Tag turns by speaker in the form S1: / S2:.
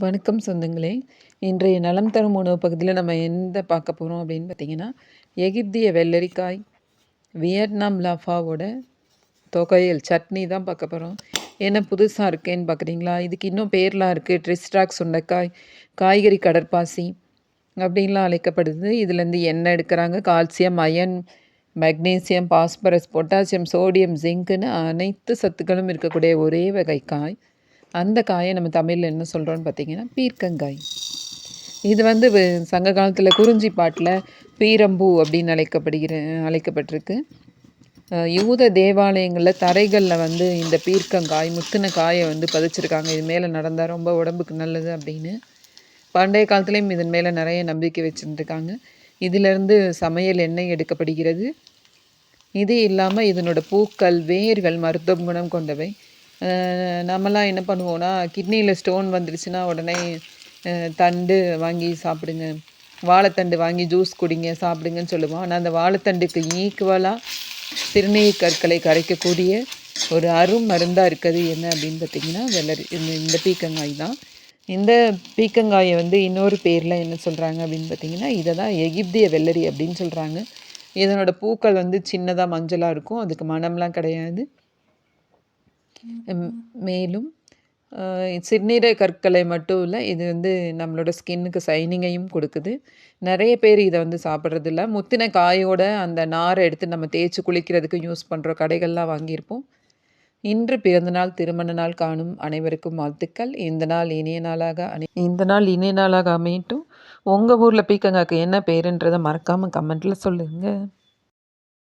S1: வணக்கம் சொந்தங்களே. இன்றைய நலம் தரும் உணவு பகுதியில் நம்ம எந்த பார்க்க போகிறோம் அப்படின்னு பார்த்தீங்கன்னா, எகிப்திய வெள்ளரிக்காய், வியட்நாம் லாஃபாவோட தொகையல் சட்னி தான் பார்க்க போகிறோம். என்ன புதுசாக இருக்கேன்னு பார்க்குறீங்களா? இதுக்கு இன்னும் பேர்லாம் இருக்குது. ட்ரிஸ்ட்ராக் சுண்டைக்காய், காய்கறி கடற்பாசி அப்படின்லாம் அழைக்கப்படுது. இதுலேருந்து எண்ணெய் எடுக்கிறாங்க. Calcium, iron, magnesium, phosphorus, potassium, sodium, ஜிங்க்குன்னு அனைத்து சத்துக்களும் இருக்கக்கூடிய ஒரே வகை காய். அந்த காயை நம்ம தமிழில் என்ன சொல்கிறோன்னு பார்த்தீங்கன்னா பீர்க்கங்காய். இது வந்து சங்க காலத்தில் குறிஞ்சி பாட்டில் பீரம்பூ அப்படின்னு அழைக்கப்பட்டிருக்கு. யூத தேவாலயங்களில் தரைகளில் வந்து இந்த பீர்க்கங்காய் முத்தின காயை வந்து பதிச்சிருக்காங்க. இது மேலே நடந்தால் ரொம்ப உடம்புக்கு நல்லது அப்படின்னு. பண்டைய காலத்துலேயும் இதன் மேலே நிறைய நம்பிக்கை வச்சுருந்துருக்காங்க. இதிலிருந்து சமையல் எண்ணெய் எடுக்கப்படுகிறது. இது இல்லாமல் இதனோட பூக்கள், வேர்கள் மருத்துவ குணம் கொண்டவை. நம்மலாம் என்ன பண்ணுவோன்னா, கிட்னியில் ஸ்டோன் வந்துடுச்சுன்னா உடனே தண்டு வாங்கி சாப்பிடுங்க, வாழைத்தண்டு வாங்கி ஜூஸ் குடிங்க, சாப்பிடுங்கன்னு சொல்லுவோம். ஆனால் அந்த வாழைத்தண்டுக்கு ஈக்குவலாக சிறுநீர் கற்களை கரைக்கக்கூடிய ஒரு மருந்தாக இருக்குது என்ன அப்படின்னு பார்த்திங்கன்னா இந்த பீக்கங்காய் தான். இந்த பீக்கங்காயை வந்து இன்னொரு பேரில் என்ன சொல்கிறாங்க அப்படின்னு பார்த்திங்கன்னா, இதை தான் எகிப்திய வெள்ளரி அப்படின்னு சொல்கிறாங்க. இதனோட பூக்கள் வந்து சின்னதாக மஞ்சளாக இருக்கும். அதுக்கு மனம்லாம் கிடையாது. மேலும் சிறுநீரக கற்களை மட்டும் இல்லை, இது வந்து நம்மளோட ஸ்கின்னுக்கு சைனிங்கையும் கொடுக்குது. நிறைய பேர் இதை வந்து சாப்பிட்றதில்ல. முத்தின காயோட அந்த நாரை எடுத்து நம்ம தேய்ச்சி குளிக்கிறதுக்கு யூஸ் பண்ணுறோம். கடைகள்லாம் வாங்கியிருப்போம். இன்று பிறந்தநாள், திருமண நாள் காணும் அனைவருக்கும் வாழ்த்துக்கள். இந்த நாள் இனிய நாளாக அமையட்டும். உங்கள் ஊரில் பீக்கங்காய்க்கு என்ன பேருன்றதை மறக்காமல் கமெண்ட்டில் சொல்லுங்கள்.